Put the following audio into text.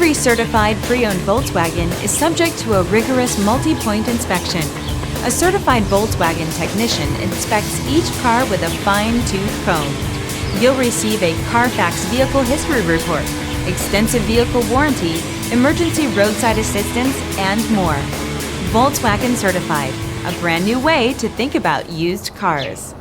Every certified pre-owned Volkswagen is subject to a rigorous multi-point inspection. A certified Volkswagen technician inspects each car with a fine-tooth comb. You'll receive a CARFAX vehicle history report, extensive vehicle warranty, emergency roadside assistance, and more. Volkswagen Certified, a brand new way to think about used cars.